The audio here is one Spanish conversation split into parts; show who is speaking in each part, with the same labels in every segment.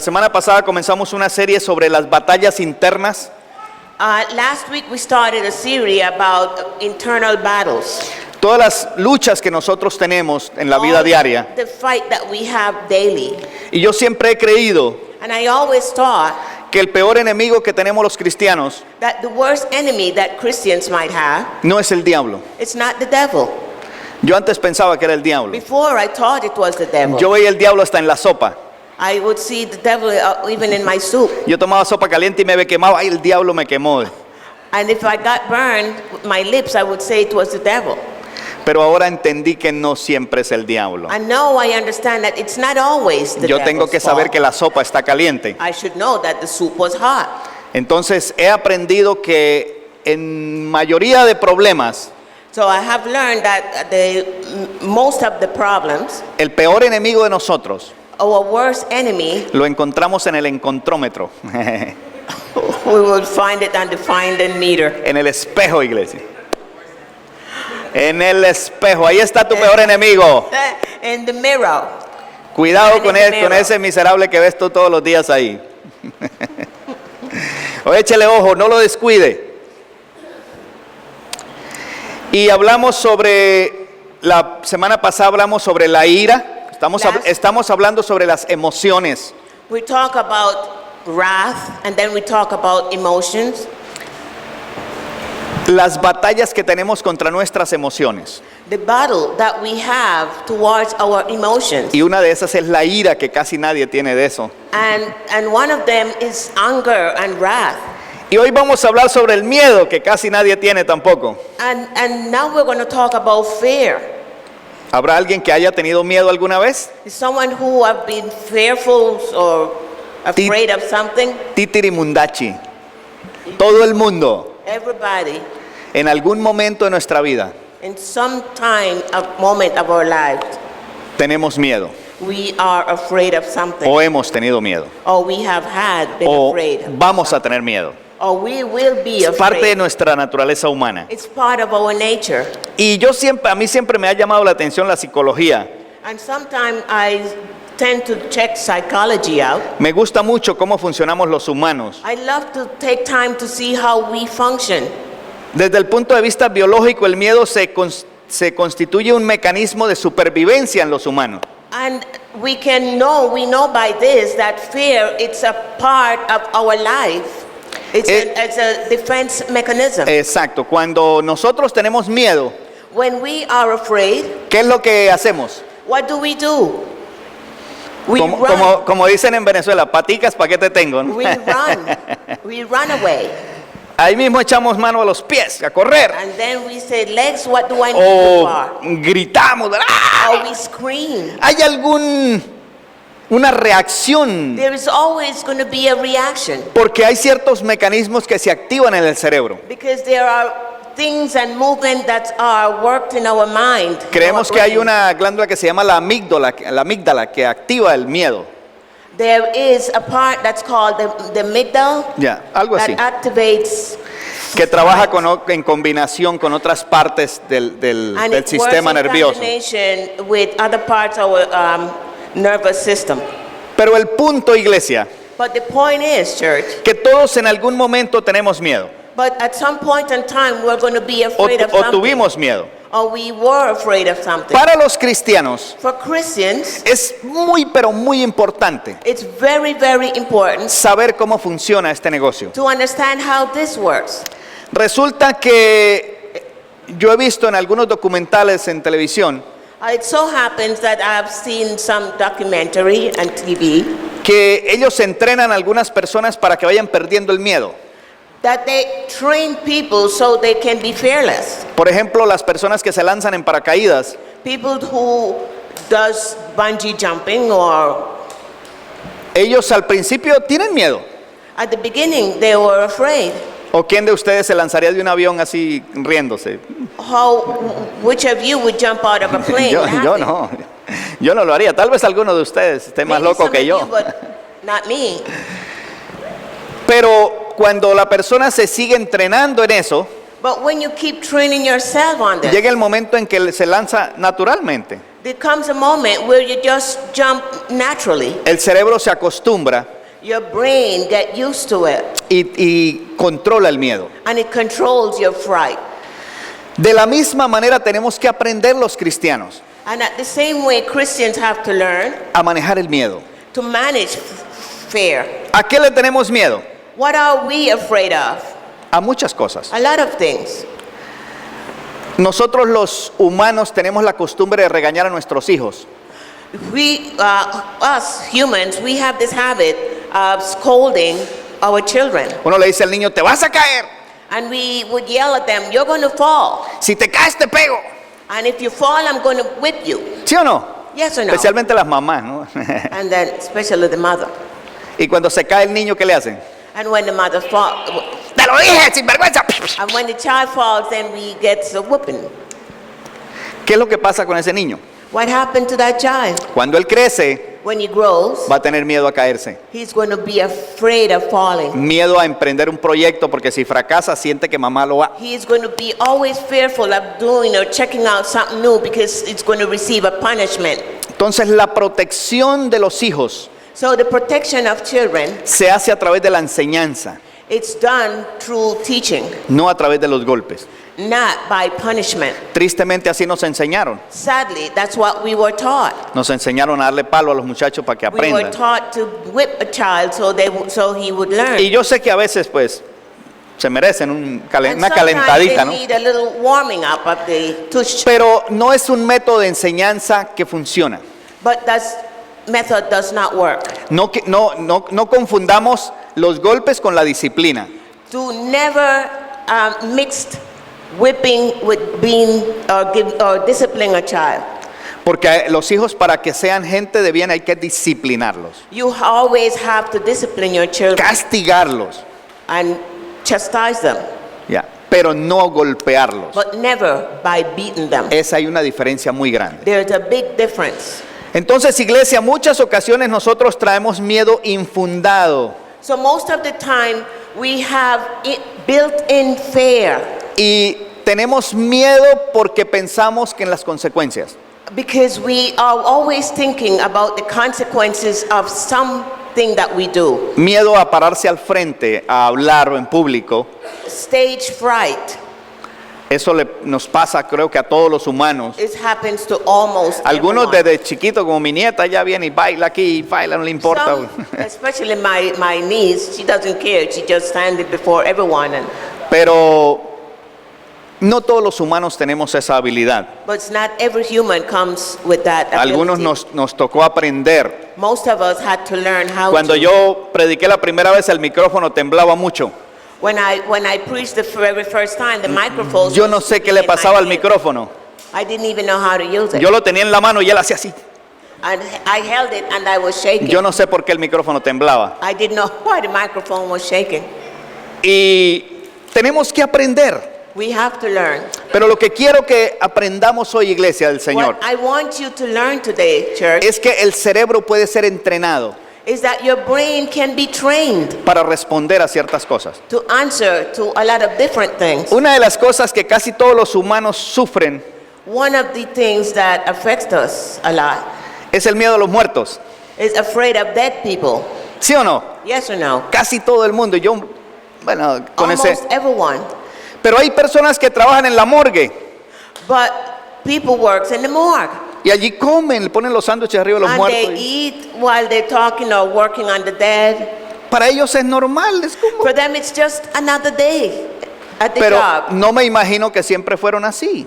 Speaker 1: La semana pasada comenzamos una serie sobre las batallas internas.
Speaker 2: Last week we started a series about internal battles.
Speaker 1: Todas las luchas que nosotros tenemos en la vida
Speaker 2: All
Speaker 1: diaria.
Speaker 2: The fight that we have daily.
Speaker 1: Y yo siempre he creído
Speaker 2: And I always thought
Speaker 1: que el peor enemigo que tenemos los cristianos
Speaker 2: that the worst enemy that Christians might have,
Speaker 1: no es el diablo.
Speaker 2: it's not the devil.
Speaker 1: Yo antes pensaba que era el diablo.
Speaker 2: Before I thought it was the devil.
Speaker 1: Yo veía el diablo hasta en la sopa.
Speaker 2: I would see the devil even in my soup.
Speaker 1: Yo tomaba sopa caliente y me quemaba. Ay, el diablo me quemó.
Speaker 2: And if I got burned with my lips, I would say it was the devil.
Speaker 1: Pero ahora entendí que no siempre es el diablo.
Speaker 2: And now I understand that it's not always the
Speaker 1: Yo tengo
Speaker 2: devil's
Speaker 1: que saber
Speaker 2: fault.
Speaker 1: que la sopa está caliente.
Speaker 2: I should know that the soup was hot.
Speaker 1: Entonces he aprendido que en mayoría de problemas,
Speaker 2: So I have learned that most of the problems,
Speaker 1: el peor enemigo de nosotros
Speaker 2: our worst enemy,
Speaker 1: lo encontramos en el encontrómetro,
Speaker 2: we will find it on the finding meter.
Speaker 1: en el espejo, iglesia. En el espejo, ahí está tu peor enemigo.
Speaker 2: In the mirror.
Speaker 1: Cuidado con
Speaker 2: mirror.
Speaker 1: ese miserable que ves tú todos los días ahí. O échele ojo, no lo descuide. Y hablamos sobre, la semana pasada hablamos sobre la ira. Estamos hablando sobre las emociones.
Speaker 2: We talk about wrath and then we talk about emotions.
Speaker 1: Las batallas que tenemos contra nuestras emociones.
Speaker 2: The battle that we have towards our emotions.
Speaker 1: Y una de esas es la ira, que casi nadie tiene de eso.
Speaker 2: And one of them is anger and wrath.
Speaker 1: Y hoy vamos a hablar sobre el miedo, que casi nadie tiene tampoco.
Speaker 2: And now we're going to talk about fear.
Speaker 1: ¿Habrá alguien que haya tenido miedo alguna vez?
Speaker 2: Is someone who have been fearful or afraid of something?
Speaker 1: Titirimundachi. Todo el mundo,
Speaker 2: Everybody,
Speaker 1: en algún momento de nuestra vida,
Speaker 2: in some time, a moment of our lives,
Speaker 1: tenemos miedo.
Speaker 2: we are afraid of something.
Speaker 1: O hemos tenido miedo.
Speaker 2: Or we have been
Speaker 1: O
Speaker 2: afraid.
Speaker 1: vamos a tener miedo.
Speaker 2: Or we will be
Speaker 1: Es parte de
Speaker 2: afraid.
Speaker 1: nuestra naturaleza humana.
Speaker 2: It's part of our nature.
Speaker 1: Y a mí siempre me ha llamado la atención la psicología.
Speaker 2: And sometimes I tend to check psychology out.
Speaker 1: Me gusta mucho cómo funcionamos los humanos.
Speaker 2: I love to take time to see how we function.
Speaker 1: Desde el punto de vista biológico, el miedo se constituye un mecanismo de supervivencia en los humanos.
Speaker 2: And we know by this that fear, it's a part of our life. It's a defense mechanism.
Speaker 1: Exacto. Cuando nosotros tenemos miedo,
Speaker 2: When we are afraid,
Speaker 1: ¿qué es lo que hacemos?
Speaker 2: what do? We run.
Speaker 1: Como dicen en Venezuela, paticas, ¿para qué te tengo? ¿no?
Speaker 2: We run. We run away.
Speaker 1: Ahí mismo echamos mano a los pies, a correr.
Speaker 2: And then we say, legs, what do I need
Speaker 1: O
Speaker 2: for?
Speaker 1: gritamos. ¡Ah!
Speaker 2: Or we scream.
Speaker 1: ¿Hay una reacción?
Speaker 2: There is always going to be a reaction.
Speaker 1: Porque hay ciertos mecanismos que se activan en el cerebro.
Speaker 2: Because there are things and movements that are worked in our mind.
Speaker 1: Creemos que hay una glándula que se llama la amígdala que activa el miedo.
Speaker 2: There is a part that's called the amygdala
Speaker 1: Ya, algo
Speaker 2: that
Speaker 1: así.
Speaker 2: activates
Speaker 1: Que trabaja en combinación con otras partes del
Speaker 2: and it
Speaker 1: sistema
Speaker 2: works in
Speaker 1: nervioso.
Speaker 2: combination with other parts of our nervous system.
Speaker 1: Pero el punto, iglesia,
Speaker 2: But the point is, church,
Speaker 1: que todos en algún momento tenemos miedo.
Speaker 2: but at some point in time we're going to be
Speaker 1: O
Speaker 2: afraid of something.
Speaker 1: tuvimos miedo.
Speaker 2: Or we were afraid of something.
Speaker 1: Para los cristianos
Speaker 2: For Christians,
Speaker 1: es pero muy importante
Speaker 2: it's very, very important
Speaker 1: saber cómo funciona este negocio.
Speaker 2: to understand how this works.
Speaker 1: Resulta que yo he visto en algunos documentales en televisión
Speaker 2: It so happens that I've seen some documentary on TV
Speaker 1: que ellos entrenan a algunas personas para que vayan perdiendo el miedo.
Speaker 2: that they train people so they can be fearless.
Speaker 1: Por ejemplo, las personas que se lanzan en paracaídas,
Speaker 2: People who does bungee jumping, or
Speaker 1: ellos al principio tienen miedo.
Speaker 2: at the beginning they were afraid.
Speaker 1: ¿O quién de ustedes se lanzaría de un avión así riéndose?
Speaker 2: Which of you would jump out of a plane?
Speaker 1: Yo
Speaker 2: laughing?
Speaker 1: no. Yo no lo haría. Tal vez alguno de ustedes esté más
Speaker 2: Maybe
Speaker 1: loco
Speaker 2: some
Speaker 1: que
Speaker 2: of
Speaker 1: yo.
Speaker 2: you, but not me.
Speaker 1: Pero cuando la persona se sigue entrenando en eso,
Speaker 2: But when you keep training yourself on this,
Speaker 1: llega el momento en que se lanza naturalmente.
Speaker 2: There comes a moment where you just jump naturally.
Speaker 1: El cerebro se acostumbra
Speaker 2: Your brain get used to it,
Speaker 1: y controla el miedo.
Speaker 2: and it controls your fright.
Speaker 1: De la misma manera tenemos que aprender los cristianos
Speaker 2: And at the same way, Christians have to learn
Speaker 1: a manejar el miedo.
Speaker 2: to manage fear.
Speaker 1: ¿A qué le tenemos miedo?
Speaker 2: What are we afraid of?
Speaker 1: A muchas cosas.
Speaker 2: A lot of things.
Speaker 1: Nosotros los humanos tenemos la costumbre de regañar a nuestros hijos.
Speaker 2: We, us humans, we have this habit of scolding our children.
Speaker 1: Uno le dice al niño, te vas a caer.
Speaker 2: And we would yell at them, you're going to fall.
Speaker 1: Si te caes te pego.
Speaker 2: And if you fall, I'm going to whip you.
Speaker 1: ¿Sí o no?
Speaker 2: Yes or no?
Speaker 1: Especialmente las mamás, ¿no?
Speaker 2: And then, especially the mother.
Speaker 1: Y cuando se cae el niño, ¿qué le hacen?
Speaker 2: And when the mother falls,
Speaker 1: ¡Te lo dije, sinvergüenza!
Speaker 2: and when the child falls, then we get a whooping.
Speaker 1: ¿Qué es lo que pasa con ese niño?
Speaker 2: What happened to that child?
Speaker 1: Cuando él crece,
Speaker 2: When he grows,
Speaker 1: va a tener miedo a caerse.
Speaker 2: he's going to be afraid of falling.
Speaker 1: Miedo a emprender un proyecto porque si fracasa siente que mamá lo va.
Speaker 2: He's going to be always fearful of doing or checking out something new because it's going to receive a punishment.
Speaker 1: Entonces la protección de los hijos
Speaker 2: So the protection of children,
Speaker 1: se hace a través de la enseñanza,
Speaker 2: it's done through teaching,
Speaker 1: no a través de los golpes.
Speaker 2: not by punishment.
Speaker 1: Tristemente así nos enseñaron.
Speaker 2: Sadly, that's what we were taught.
Speaker 1: Nos enseñaron a darle palo a los muchachos para que
Speaker 2: We were
Speaker 1: aprendan.
Speaker 2: taught to whip a child so he would learn.
Speaker 1: Y yo sé que a veces pues se merecen
Speaker 2: And
Speaker 1: una
Speaker 2: sometimes
Speaker 1: calentadita,
Speaker 2: they
Speaker 1: ¿no?
Speaker 2: need a little warming up of the tush.
Speaker 1: Pero no es un método de enseñanza que funciona.
Speaker 2: But that method does not work.
Speaker 1: No confundamos los golpes con la disciplina.
Speaker 2: To never mix whipping with being or disciplining a child.
Speaker 1: Porque los hijos para que sean gente de bien hay que disciplinarlos,
Speaker 2: You always have to discipline your children
Speaker 1: castigarlos,
Speaker 2: and chastise them,
Speaker 1: ya, pero no golpearlos.
Speaker 2: but never by beating them.
Speaker 1: Esa hay una diferencia muy grande.
Speaker 2: There's a big difference.
Speaker 1: Entonces, iglesia, muchas ocasiones nosotros traemos miedo infundado
Speaker 2: So most of the time we have built-in fear
Speaker 1: y tenemos miedo porque pensamos que en las consecuencias.
Speaker 2: because we are always thinking about the consequences of something that we do.
Speaker 1: Miedo a pararse al frente, a hablar o en público.
Speaker 2: Stage fright.
Speaker 1: Eso nos pasa, creo que a todos los humanos.
Speaker 2: It happens to almost
Speaker 1: Algunos
Speaker 2: everyone.
Speaker 1: desde chiquito, como mi nieta, ya viene y baila aquí y baila, no le importa.
Speaker 2: Some, especially my niece, she doesn't care. She just stands before everyone.
Speaker 1: Pero no todos los humanos tenemos esa habilidad.
Speaker 2: But not every human comes with that
Speaker 1: Algunos
Speaker 2: ability.
Speaker 1: nos tocó aprender.
Speaker 2: Most of us had to learn how
Speaker 1: Cuando
Speaker 2: to.
Speaker 1: yo prediqué la primera vez, el micrófono temblaba mucho.
Speaker 2: When I preached the very first time, the microphone.
Speaker 1: Yo no sé qué le pasaba al micrófono.
Speaker 2: I didn't even know how to use it.
Speaker 1: Yo lo tenía en la mano y él hacía así.
Speaker 2: And I held it and I was shaking.
Speaker 1: Yo no sé por qué el micrófono temblaba.
Speaker 2: I didn't know why the microphone was shaking.
Speaker 1: Y tenemos que aprender.
Speaker 2: We have to learn.
Speaker 1: Pero lo que quiero que aprendamos hoy, iglesia del Señor,
Speaker 2: What I want you to learn today, church,
Speaker 1: es que el cerebro puede ser entrenado
Speaker 2: is that your brain can be trained
Speaker 1: para responder a ciertas cosas.
Speaker 2: to answer to a lot of different things.
Speaker 1: Una de las cosas que casi todos los humanos sufren
Speaker 2: One of the things that affects us a lot
Speaker 1: es el miedo a los muertos.
Speaker 2: is afraid of dead people.
Speaker 1: ¿Sí o no?
Speaker 2: Yes or no?
Speaker 1: Casi todo el mundo. Yo, bueno, con ese.
Speaker 2: Almost everyone.
Speaker 1: Pero hay personas que trabajan en la morgue
Speaker 2: But people works in the morgue.
Speaker 1: y allí comen, le ponen los sándwiches arriba de los
Speaker 2: And
Speaker 1: muertos.
Speaker 2: they eat while they're talking or working on the dead.
Speaker 1: Para ellos es normal, es como.
Speaker 2: For them, it's just another day at the
Speaker 1: Pero
Speaker 2: job.
Speaker 1: no me imagino que siempre fueron así.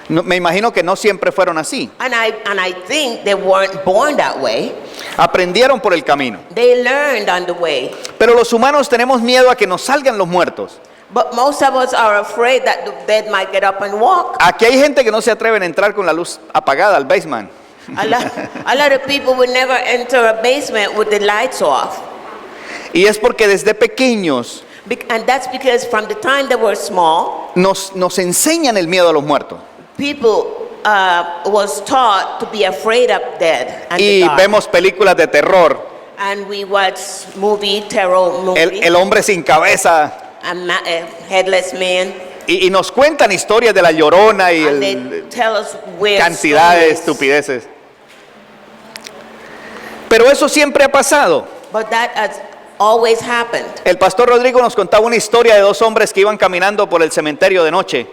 Speaker 1: No, me imagino que no siempre fueron así.
Speaker 2: And I think they weren't born that way.
Speaker 1: Aprendieron por el camino.
Speaker 2: They learned on the way.
Speaker 1: Pero los humanos tenemos miedo a que nos salgan los muertos.
Speaker 2: But most of us are afraid that the dead might get up and walk.
Speaker 1: Aquí hay gente que no se atreven a entrar con la luz apagada al basement.
Speaker 2: A lot of people would never enter a basement with the lights off.
Speaker 1: Y es porque desde pequeños
Speaker 2: And that's because from the time they were small,
Speaker 1: nos enseñan el miedo a los muertos.
Speaker 2: people was taught to be afraid of dead and the
Speaker 1: Y
Speaker 2: dark.
Speaker 1: vemos películas de terror.
Speaker 2: And we watch terror movie,
Speaker 1: El hombre sin cabeza,
Speaker 2: a headless man.
Speaker 1: Y nos cuentan historias de la Llorona y
Speaker 2: And they tell us weird
Speaker 1: cantidad de
Speaker 2: stories.
Speaker 1: estupideces. Pero eso siempre ha pasado.
Speaker 2: But that has always happened.
Speaker 1: El pastor Rodrigo nos contaba una historia de dos hombres que iban caminando por el cementerio de noche.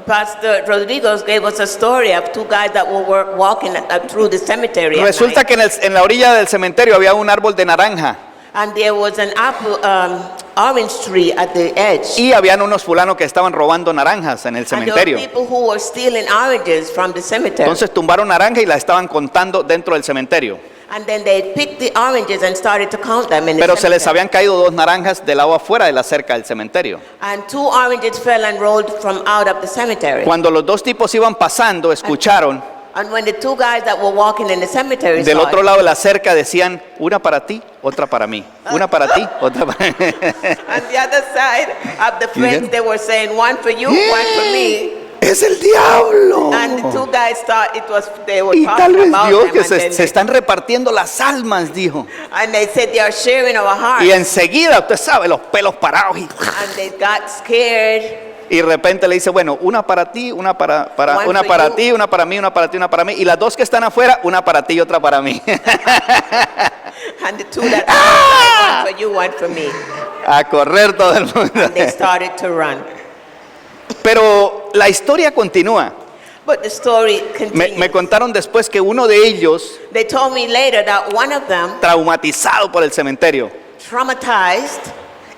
Speaker 2: Pastor Rodriguez gave us a story of two guys that were walking through the cemetery at
Speaker 1: Resulta
Speaker 2: night.
Speaker 1: que en la orilla del cementerio había un árbol de naranja
Speaker 2: And there was an apple, orange tree at the edge.
Speaker 1: y habían unos fulanos que estaban robando naranjas en el
Speaker 2: And there were
Speaker 1: cementerio.
Speaker 2: people who were stealing oranges from the cemetery.
Speaker 1: Entonces tumbaron naranja y la estaban contando dentro del cementerio.
Speaker 2: And then they picked the oranges and started to count them in the
Speaker 1: Pero se les
Speaker 2: cemetery.
Speaker 1: habían caído dos naranjas del lado afuera de la cerca del cementerio.
Speaker 2: And two oranges fell and rolled from out of the cemetery.
Speaker 1: Cuando los dos tipos iban pasando, escucharon
Speaker 2: And when the two guys that were walking in the cemetery
Speaker 1: del
Speaker 2: saw
Speaker 1: otro
Speaker 2: it,
Speaker 1: lado de la cerca, decían, una para ti, otra para mí. Una para ti, otra para mí.
Speaker 2: on the other side of the fence, they were saying, one for you, one for me.
Speaker 1: ¡Es el diablo!
Speaker 2: And the two guys thought they were
Speaker 1: Y tal
Speaker 2: talking
Speaker 1: vez
Speaker 2: about
Speaker 1: Dios
Speaker 2: them.
Speaker 1: que
Speaker 2: And,
Speaker 1: se
Speaker 2: then
Speaker 1: están repartiendo las almas, dijo.
Speaker 2: and they said they are sharing our hearts.
Speaker 1: Y enseguida, usted sabe, los pelos parados.
Speaker 2: And they got scared.
Speaker 1: Y de repente le dice, bueno, una para ti, una para
Speaker 2: One
Speaker 1: una
Speaker 2: for
Speaker 1: para
Speaker 2: you.
Speaker 1: ti, una para mí, una para ti, una para mí. Y las dos que están afuera, una para ti y otra para mí.
Speaker 2: And the two that one for you, one for me.
Speaker 1: A correr todo el mundo.
Speaker 2: And they started to run.
Speaker 1: Pero la historia continúa.
Speaker 2: But the story continues.
Speaker 1: Me contaron después que uno de ellos,
Speaker 2: They told me later that one of them,
Speaker 1: traumatizado por el cementerio,
Speaker 2: traumatized,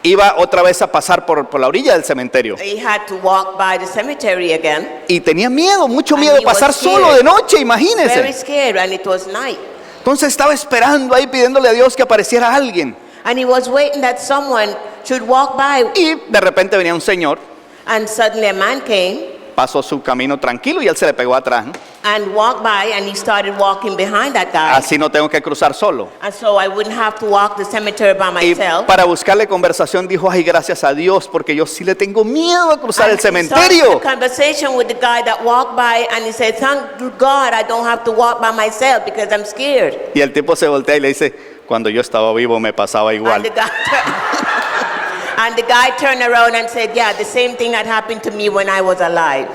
Speaker 1: iba otra vez a pasar por la orilla del cementerio.
Speaker 2: he had to walk by the cemetery again.
Speaker 1: Y tenía miedo, mucho
Speaker 2: And
Speaker 1: miedo de
Speaker 2: he was
Speaker 1: pasar solo
Speaker 2: scared.
Speaker 1: de noche,
Speaker 2: Very
Speaker 1: imagínense.
Speaker 2: scared, and it was night.
Speaker 1: Entonces estaba esperando ahí pidiéndole a Dios que apareciera alguien.
Speaker 2: And he was waiting that someone should walk by.
Speaker 1: Y de repente venía un señor,
Speaker 2: And suddenly a man came
Speaker 1: pasó su camino tranquilo y él se le pegó atrás, ¿no?
Speaker 2: and walked by, and he started walking behind that guy.
Speaker 1: Así no tengo que cruzar solo.
Speaker 2: And so I wouldn't have to walk the cemetery by
Speaker 1: Y
Speaker 2: myself.
Speaker 1: para buscarle conversación dijo, ay, gracias a Dios, porque yo sí le tengo miedo a cruzar el
Speaker 2: And he started
Speaker 1: cementerio.
Speaker 2: a conversation with the guy that walked by, and he said, "Thank God I don't have to walk by myself because I'm scared."
Speaker 1: Y el tipo se voltea y le dice, cuando yo estaba vivo me pasaba
Speaker 2: And
Speaker 1: igual.
Speaker 2: the guy and the guy turned around and said, "Yeah, the same thing that happened to me when I was alive."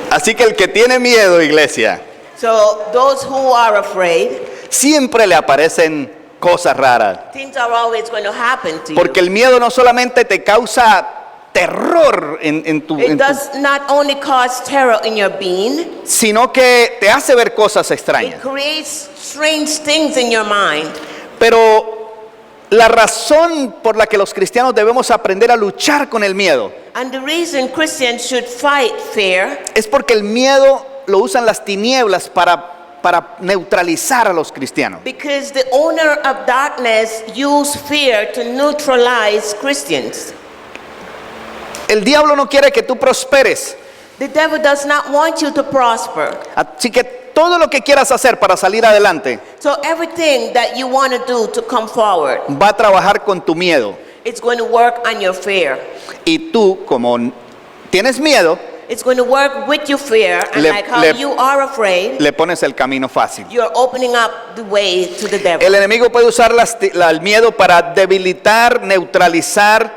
Speaker 1: Así que el que tiene miedo, iglesia,
Speaker 2: So those who are afraid,
Speaker 1: siempre le aparecen cosas raras.
Speaker 2: things are always going to happen to
Speaker 1: Porque
Speaker 2: you.
Speaker 1: el miedo no solamente te causa terror
Speaker 2: It does not only cause terror in your being,
Speaker 1: sino que te hace ver cosas
Speaker 2: it
Speaker 1: extrañas.
Speaker 2: creates strange things in your mind.
Speaker 1: Pero la razón por la que los cristianos debemos aprender a luchar con el miedo
Speaker 2: And the reason Christians should fight fear
Speaker 1: es porque el miedo lo usan las tinieblas para neutralizar a los cristianos.
Speaker 2: because the owner of darkness use fear to neutralize Christians.
Speaker 1: El diablo no quiere que tú prosperes.
Speaker 2: The devil does not want you to prosper.
Speaker 1: Así que todo lo que quieras hacer para salir adelante
Speaker 2: So everything that you want to do to come forward,
Speaker 1: va a trabajar con tu miedo.
Speaker 2: it's going to work on your fear.
Speaker 1: Y tú, como tienes miedo,
Speaker 2: It's going to work with your fear, and
Speaker 1: Le-
Speaker 2: like how
Speaker 1: le-
Speaker 2: you are afraid,
Speaker 1: le pones el camino fácil.
Speaker 2: you're opening up the way to the devil.
Speaker 1: El enemigo puede usar el miedo para debilitar, neutralizar,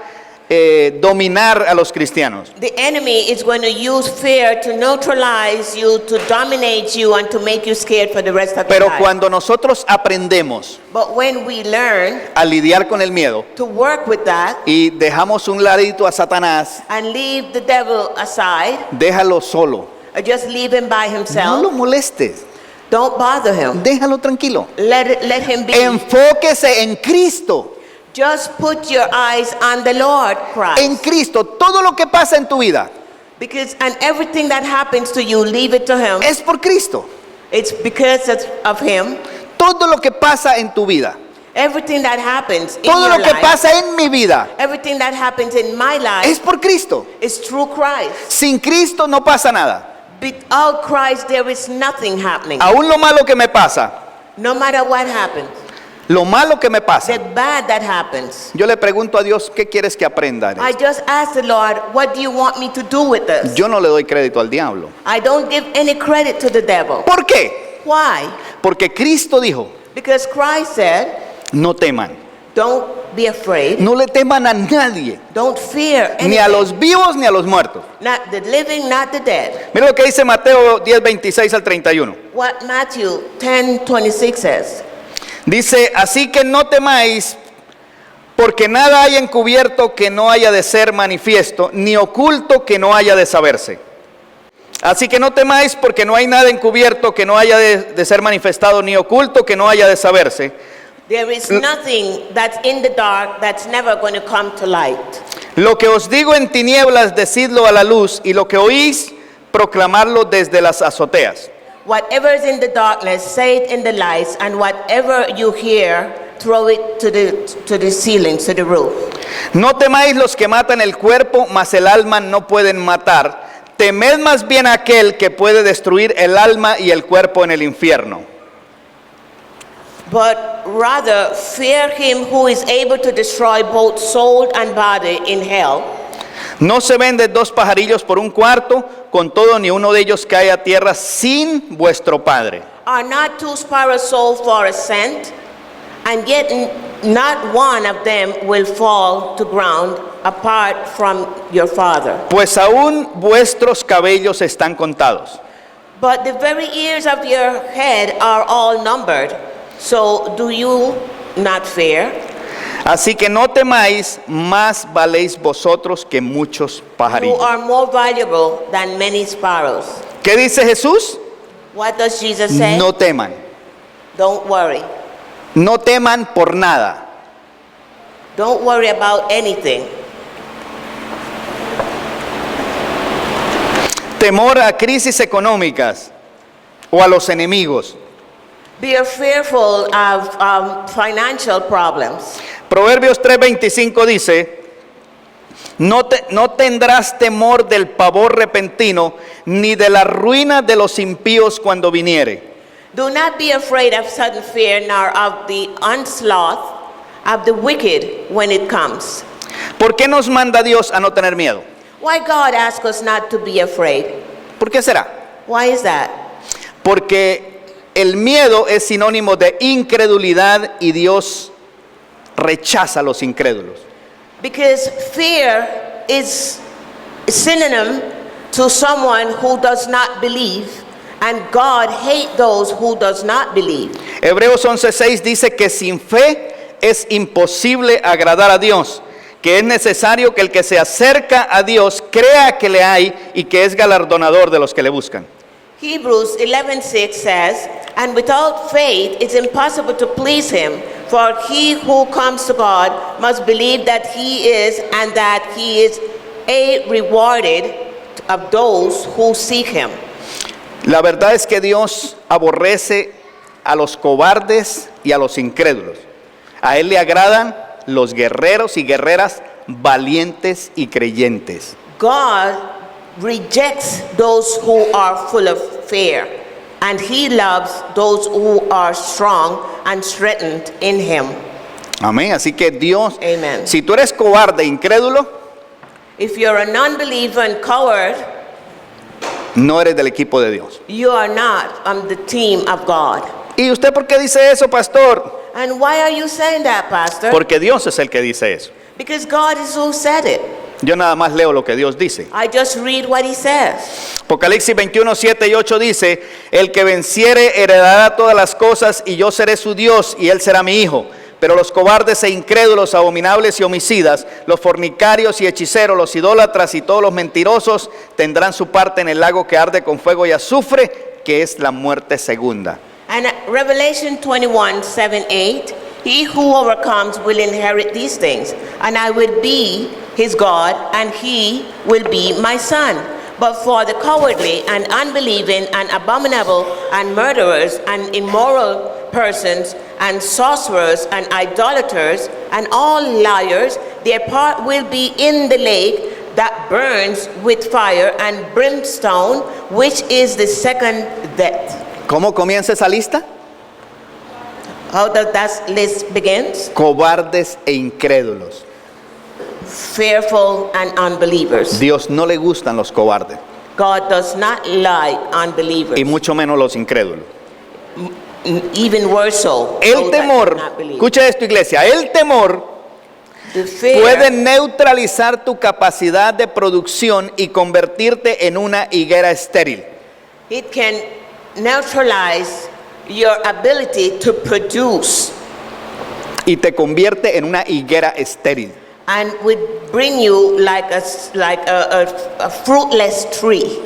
Speaker 1: dominar a los cristianos.
Speaker 2: The enemy is going to use fear to neutralize you, to dominate you, and to make you scared for the rest of your
Speaker 1: Pero
Speaker 2: life.
Speaker 1: cuando nosotros aprendemos
Speaker 2: But when we learn
Speaker 1: a lidiar con el miedo
Speaker 2: to work with that
Speaker 1: y dejamos un ladito a Satanás,
Speaker 2: and leave the devil aside,
Speaker 1: déjalo solo.
Speaker 2: or just leave him by
Speaker 1: No
Speaker 2: himself,
Speaker 1: lo molestes,
Speaker 2: don't bother him.
Speaker 1: déjalo tranquilo.
Speaker 2: Let him be.
Speaker 1: Enfóquese en Cristo.
Speaker 2: Just put your eyes on the Lord Christ.
Speaker 1: En Cristo, todo lo que pasa en tu vida
Speaker 2: Because and everything that happens to you, leave it to him.
Speaker 1: es por Cristo.
Speaker 2: It's because of him.
Speaker 1: Todo lo que pasa en tu vida,
Speaker 2: Everything that happens in
Speaker 1: todo
Speaker 2: your
Speaker 1: lo que
Speaker 2: life,
Speaker 1: pasa en mi vida
Speaker 2: everything that happens in my life
Speaker 1: es por Cristo.
Speaker 2: is through Christ.
Speaker 1: Sin Cristo no pasa nada.
Speaker 2: Without Christ, there is nothing happening.
Speaker 1: Aún lo malo que me pasa,
Speaker 2: No matter what happens,
Speaker 1: lo malo que me
Speaker 2: the
Speaker 1: pasa,
Speaker 2: bad that happens.
Speaker 1: yo le pregunto a Dios, ¿qué quieres que aprenda? de
Speaker 2: I
Speaker 1: esto?
Speaker 2: just ask the Lord, what do you want me to do with this?
Speaker 1: Yo no le doy crédito al diablo.
Speaker 2: I don't give any credit to the devil.
Speaker 1: ¿Por qué?
Speaker 2: Why?
Speaker 1: Porque Cristo dijo,
Speaker 2: Because Christ said,
Speaker 1: no teman,
Speaker 2: don't be afraid.
Speaker 1: No le teman a nadie,
Speaker 2: Don't fear
Speaker 1: ni a
Speaker 2: anything.
Speaker 1: los vivos ni a los muertos.
Speaker 2: Not the living, not the dead.
Speaker 1: Mira lo que dice Mateo 10, 26 al 31.
Speaker 2: What Matthew 10:26 says.
Speaker 1: Dice, así que no temáis, porque nada hay encubierto que no haya de ser manifiesto, ni oculto que no haya de saberse. Así que no temáis, porque no hay nada encubierto que no haya de ser manifestado, ni oculto que no haya de saberse.
Speaker 2: There is nothing that's in the dark that's never going to come to light.
Speaker 1: Lo que os digo en tinieblas, decidlo a la luz, y lo que oís, proclamarlo desde las azoteas.
Speaker 2: Whatever is in the darkness, say it in the lights, and whatever you hear, throw it to the ceiling, to the roof.
Speaker 1: No temáis los que matan el cuerpo, mas el alma no pueden matar. Temed más bien a aquel que puede destruir el alma y el cuerpo en el infierno.
Speaker 2: But rather fear him who is able to destroy both soul and body in hell.
Speaker 1: No se venden dos pajarillos por un cuarto, con todo ni uno de ellos cae a tierra sin vuestro Padre.
Speaker 2: Are not two sparrows sold for a cent? And yet not one of them will fall to ground apart from your Father.
Speaker 1: Pues aún vuestros cabellos están contados.
Speaker 2: But the very ears of your head are all numbered. So do you not fear?
Speaker 1: Así que no temáis, más valéis vosotros que muchos
Speaker 2: You
Speaker 1: pajarillos.
Speaker 2: are more valuable than many sparrows.
Speaker 1: ¿Qué dice Jesús?
Speaker 2: What does Jesus say?
Speaker 1: No teman.
Speaker 2: Don't worry.
Speaker 1: No teman por nada.
Speaker 2: Don't worry about anything.
Speaker 1: Temor a crisis económicas o a los enemigos.
Speaker 2: Be fearful of financial problems.
Speaker 1: Proverbios 3:25 dice, no tendrás temor del pavor repentino, ni de la ruina de los impíos cuando viniere.
Speaker 2: Do not be afraid of sudden fear, nor of the onslaught of the wicked when it comes.
Speaker 1: ¿Por qué nos manda Dios a no tener miedo?
Speaker 2: Why God asks us not to be afraid?
Speaker 1: ¿Por qué será?
Speaker 2: Why is that?
Speaker 1: Porque el miedo es sinónimo de incredulidad y Dios rechaza a los incrédulos.
Speaker 2: Because fear is synonym to someone who does not believe, and God hates those who does not believe.
Speaker 1: Hebreos 11:6 dice que sin fe es imposible agradar a Dios, que es necesario que el que se acerca a Dios crea que le hay y que es galardonador de los que le buscan.
Speaker 2: Hebrews 11:6 says, and without faith it's impossible to please him, for he who comes to God must believe that he is, and that he is a rewarded of those who seek him.
Speaker 1: La verdad es que Dios aborrece a los cobardes y a los incrédulos. A Él le agradan los guerreros y guerreras valientes y creyentes.
Speaker 2: God rejects those who are full of fear, and he loves those who are strong and strengthened in him.
Speaker 1: Amén. Así que Dios,
Speaker 2: Amen.
Speaker 1: si tú eres cobarde e incrédulo,
Speaker 2: If you're a non-believer and coward,
Speaker 1: no eres del equipo de Dios.
Speaker 2: you are not on the team of God.
Speaker 1: ¿Y usted por qué dice eso, pastor?
Speaker 2: And why are you saying that, Pastor?
Speaker 1: Porque Dios es el que dice eso.
Speaker 2: Because God is who said it.
Speaker 1: Yo nada más leo lo que Dios dice.
Speaker 2: I just read what he says.
Speaker 1: Apocalipsis 21, 7 y 8 dice, el que venciere heredará todas las cosas y yo seré su Dios y él será mi hijo. Pero los cobardes e incrédulos, abominables y homicidas, los fornicarios y hechiceros, los idólatras y todos los mentirosos tendrán su parte en el lago que arde con fuego y azufre, que es la muerte segunda.
Speaker 2: And Revelation 21, 7, 8, he who overcomes will inherit these things, and I will be his God, and he will be my son. But for the cowardly and unbelieving and abominable and murderers and immoral persons and sorcerers and idolaters and all liars, their part will be in the lake that burns with fire and brimstone, which is the second death.
Speaker 1: ¿Cómo comienza esa lista?
Speaker 2: How does that list begins?
Speaker 1: Cobardes e incrédulos.
Speaker 2: Fearful and unbelievers.
Speaker 1: Dios no le gustan los cobardes
Speaker 2: God does not like unbelievers.
Speaker 1: y mucho menos los incrédulos.
Speaker 2: Even worse so.
Speaker 1: El
Speaker 2: those that do
Speaker 1: temor,
Speaker 2: not believe.
Speaker 1: escucha esto, iglesia, el temor
Speaker 2: The fear
Speaker 1: puede neutralizar tu capacidad de producción y convertirte en una higuera estéril.
Speaker 2: it can neutralize your ability to produce
Speaker 1: Y te convierte en una higuera estéril.
Speaker 2: and would bring you like a fruitless tree.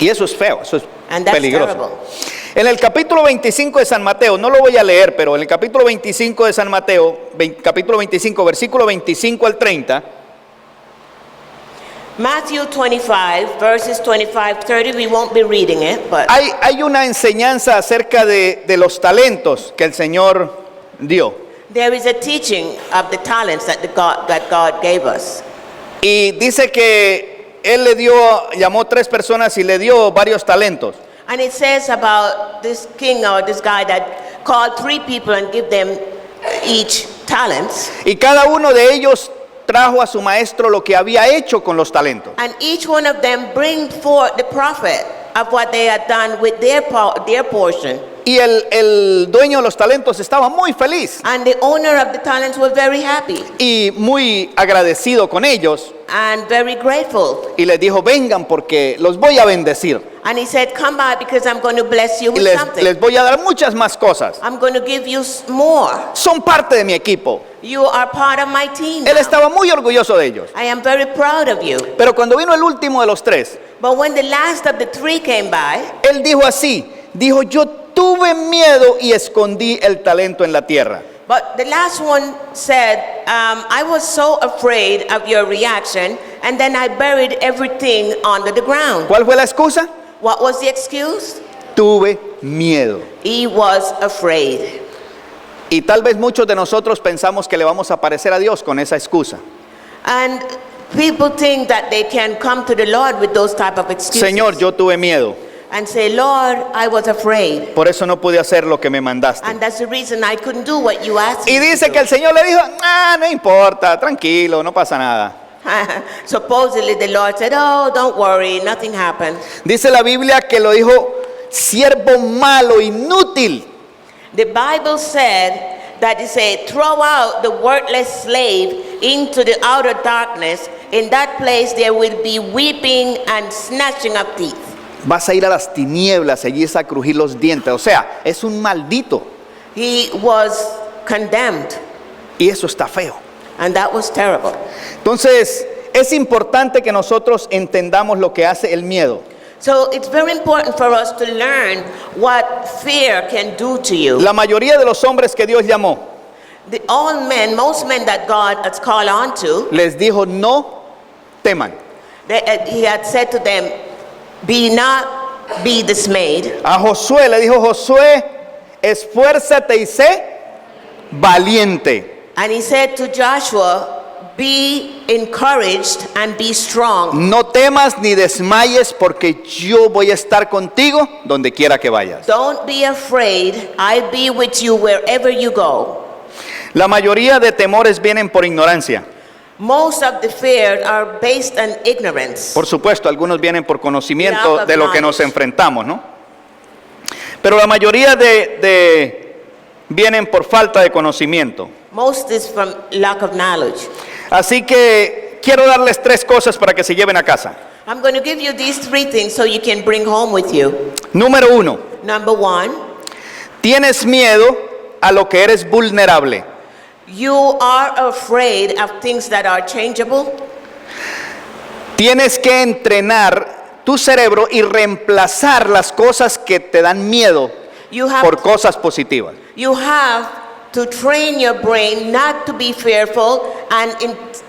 Speaker 1: Y eso es feo, eso es
Speaker 2: And that's
Speaker 1: peligroso.
Speaker 2: terrible.
Speaker 1: En el capítulo 25 de San Mateo, no lo voy a leer, pero en el capítulo 25 de San Mateo, capítulo 25, versículo 25 al 30,
Speaker 2: Matthew 25, verses 25, 30, we won't be reading it, but
Speaker 1: hay una enseñanza acerca de los talentos que el Señor dio.
Speaker 2: there is a teaching of the talents that God gave us.
Speaker 1: Y dice que Él llamó 3 personas y le dio varios talentos.
Speaker 2: And it says about this king or this guy that called 3 people and give them each talents.
Speaker 1: Y cada uno de ellos trajo a su maestro lo que había hecho con los talentos.
Speaker 2: And each one of them bring forth the profit of what they had done with their portion.
Speaker 1: Y el dueño de los talentos estaba muy feliz
Speaker 2: And the owner of the talents was very happy
Speaker 1: y muy agradecido con ellos.
Speaker 2: and very grateful.
Speaker 1: Y les dijo, vengan porque los voy a bendecir.
Speaker 2: And he said, come by because I'm going to bless you
Speaker 1: Y
Speaker 2: with
Speaker 1: les
Speaker 2: something.
Speaker 1: voy a dar muchas más cosas.
Speaker 2: I'm going to give you more.
Speaker 1: Son parte de mi equipo.
Speaker 2: You are part of my team
Speaker 1: Él
Speaker 2: now.
Speaker 1: estaba muy orgulloso de ellos.
Speaker 2: I am very proud of you.
Speaker 1: Pero cuando vino el último de los 3,
Speaker 2: But when the last of the 3 came by,
Speaker 1: él dijo así, dijo, yo tuve miedo y escondí el talento en la tierra.
Speaker 2: but the last one said, I was so afraid of your reaction, and then I buried everything under the ground.
Speaker 1: ¿Cuál fue la excusa?
Speaker 2: What was the excuse?
Speaker 1: Tuve miedo.
Speaker 2: He was afraid.
Speaker 1: Y tal vez muchos de nosotros pensamos que le vamos a parecer a Dios con esa excusa.
Speaker 2: And people think that they can come to the Lord with those type of excuses.
Speaker 1: Señor, yo tuve miedo,
Speaker 2: and say, Lord, I was afraid.
Speaker 1: por eso no pude hacer lo que me mandaste.
Speaker 2: And that's the reason I couldn't do what you asked
Speaker 1: Y
Speaker 2: me
Speaker 1: dice
Speaker 2: to
Speaker 1: que el Señor le dijo, no importa, tranquilo, no pasa nada.
Speaker 2: do. Supposedly the Lord said, oh, don't worry, nothing happened.
Speaker 1: Dice la Biblia que lo dijo, siervo malo, inútil.
Speaker 2: The Bible said that it said, throw out the worthless slave into the outer darkness. In that place there will be weeping and gnashing of teeth.
Speaker 1: Vas a ir a las tinieblas, allí es a crujir los dientes. O sea, es un maldito.
Speaker 2: He was condemned,
Speaker 1: Y eso está feo.
Speaker 2: and that was terrible.
Speaker 1: Entonces, es importante que nosotros entendamos lo que hace el miedo.
Speaker 2: So it's very important for us to learn what fear can do to you.
Speaker 1: La mayoría de los hombres que Dios llamó,
Speaker 2: Most men that God has called on to,
Speaker 1: les dijo, no teman.
Speaker 2: he had said to them, be dismayed.
Speaker 1: A Josué le dijo, Josué, esfuérzate y sé valiente.
Speaker 2: And he said to Joshua, be encouraged and be strong.
Speaker 1: No temas ni desmayes porque yo voy a estar contigo donde quiera que vayas.
Speaker 2: Don't be afraid. I'll be with you wherever you go.
Speaker 1: La mayoría de temores vienen por ignorancia.
Speaker 2: Most of the fears are based on ignorance.
Speaker 1: Por supuesto, algunos vienen por conocimiento
Speaker 2: Lack of
Speaker 1: de lo que nos
Speaker 2: knowledge.
Speaker 1: enfrentamos, ¿no? Pero la mayoría vienen por falta de conocimiento.
Speaker 2: Most is from lack of knowledge.
Speaker 1: Así que quiero darles 3 cosas para que se lleven a casa.
Speaker 2: I'm going to give you these 3 things so you can bring home with you.
Speaker 1: Número 1,
Speaker 2: Number 1,
Speaker 1: tienes miedo a lo que eres vulnerable.
Speaker 2: you are afraid of things that are changeable.
Speaker 1: Tienes que entrenar tu cerebro y reemplazar las cosas que te dan miedo
Speaker 2: You have
Speaker 1: por cosas positivas.
Speaker 2: You have to train your brain not to be fearful and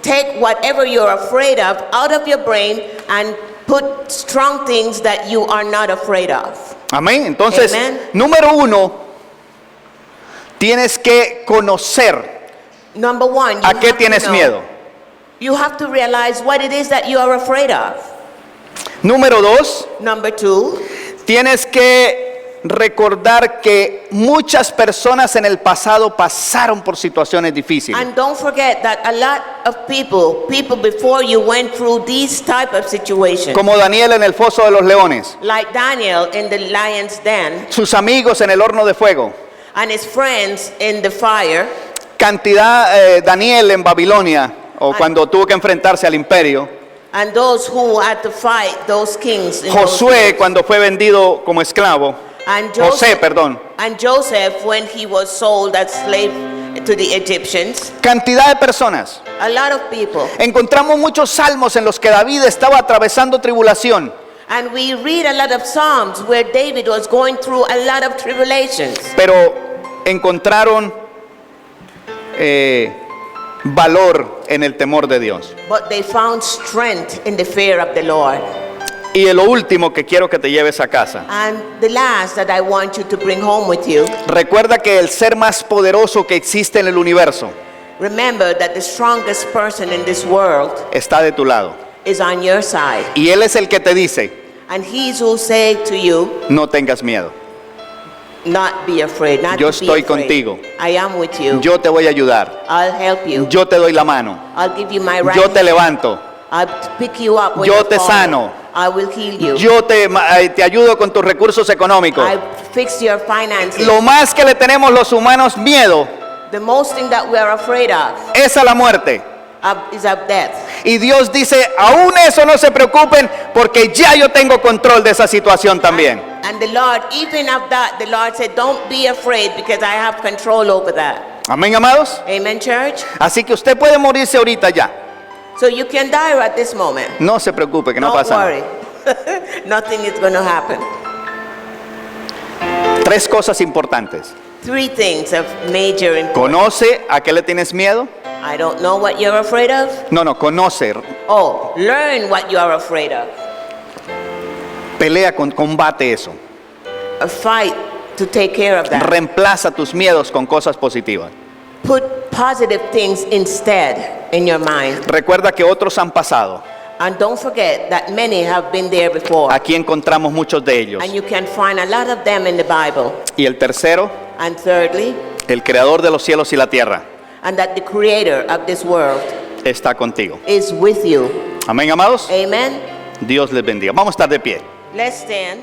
Speaker 2: take whatever you're afraid of out of your brain and put strong things that you are not afraid of.
Speaker 1: Amén. Entonces,
Speaker 2: Amen.
Speaker 1: número 1, tienes que conocer
Speaker 2: Number 1, you
Speaker 1: a qué
Speaker 2: have to
Speaker 1: tienes
Speaker 2: know.
Speaker 1: miedo.
Speaker 2: You have to realize what it is that you are afraid of.
Speaker 1: Número 2,
Speaker 2: Number 2,
Speaker 1: tienes que recordar que muchas personas en el pasado pasaron por situaciones difíciles.
Speaker 2: and don't forget that a lot of people before you went through these type of situations.
Speaker 1: Como Daniel en el foso de los leones,
Speaker 2: Like Daniel in the lion's den
Speaker 1: sus amigos en el horno de fuego,
Speaker 2: and his friends in the fire.
Speaker 1: Cantidad, Daniel en Babilonia, o cuando tuvo que enfrentarse al imperio.
Speaker 2: And those who had to fight those kings. In those
Speaker 1: Josué
Speaker 2: days.
Speaker 1: cuando fue vendido como esclavo.
Speaker 2: And
Speaker 1: José, perdón.
Speaker 2: And Joseph, when he was sold as slave to the Egyptians.
Speaker 1: Cantidad de personas.
Speaker 2: A lot of people.
Speaker 1: Encontramos muchos salmos en los que David estaba atravesando tribulación.
Speaker 2: And we read a lot of Psalms where David was going through a lot of tribulations.
Speaker 1: Pero encontraron valor en el temor de Dios.
Speaker 2: But they found strength in the fear of the Lord.
Speaker 1: Y lo último que quiero que te lleves a casa.
Speaker 2: And the last that I want you to bring home with you.
Speaker 1: Recuerda que el ser más poderoso que existe en el universo
Speaker 2: Remember that the strongest person in this world
Speaker 1: está de tu lado.
Speaker 2: is on your side.
Speaker 1: Y Él es el que te dice,
Speaker 2: And he's who say to you,
Speaker 1: no tengas miedo.
Speaker 2: not be afraid, not
Speaker 1: Yo
Speaker 2: to be
Speaker 1: estoy
Speaker 2: afraid.
Speaker 1: contigo.
Speaker 2: I am with you.
Speaker 1: Yo te voy a ayudar.
Speaker 2: I'll help you.
Speaker 1: Yo te doy la mano.
Speaker 2: I'll give you my right
Speaker 1: Yo te
Speaker 2: hand.
Speaker 1: levanto.
Speaker 2: I'll pick you up when
Speaker 1: Yo
Speaker 2: you
Speaker 1: te
Speaker 2: fall.
Speaker 1: sano.
Speaker 2: I will heal you.
Speaker 1: Yo te ayudo con tus recursos económicos.
Speaker 2: I fix your finances.
Speaker 1: Lo más que le tenemos los humanos miedo
Speaker 2: The most thing that we are afraid of
Speaker 1: es a la muerte.
Speaker 2: is of death.
Speaker 1: Y Dios dice, aún eso no se preocupen porque ya yo tengo control de esa situación también.
Speaker 2: And the Lord, even of that, the Lord said, don't be afraid because I have control over that.
Speaker 1: Amén, amados.
Speaker 2: Amen, church?
Speaker 1: Así que usted puede morirse ahorita ya.
Speaker 2: So you can die at this moment.
Speaker 1: No se preocupe, que no
Speaker 2: Don't
Speaker 1: pasa
Speaker 2: worry.
Speaker 1: nada.
Speaker 2: Nothing is going to happen.
Speaker 1: 3 cosas importantes.
Speaker 2: 3 things of major importance.
Speaker 1: Conoce a qué le tienes miedo.
Speaker 2: I don't know what you're afraid of.
Speaker 1: No, conoce.
Speaker 2: Oh, learn what you are afraid of.
Speaker 1: Pelea, combate eso.
Speaker 2: A fight to take care of that.
Speaker 1: Reemplaza tus miedos con cosas positivas.
Speaker 2: Put positive things instead in your mind.
Speaker 1: Recuerda que otros han pasado.
Speaker 2: And don't forget that many have been there before.
Speaker 1: Aquí encontramos muchos de ellos.
Speaker 2: And you can find a lot of them in the Bible.
Speaker 1: Y el tercero,
Speaker 2: And thirdly,
Speaker 1: el creador de los cielos y la tierra
Speaker 2: and that the creator of this world
Speaker 1: está contigo.
Speaker 2: is with you.
Speaker 1: Amén, amados.
Speaker 2: Amen.
Speaker 1: Dios les bendiga. Vamos a estar de pie.
Speaker 2: Let's stand.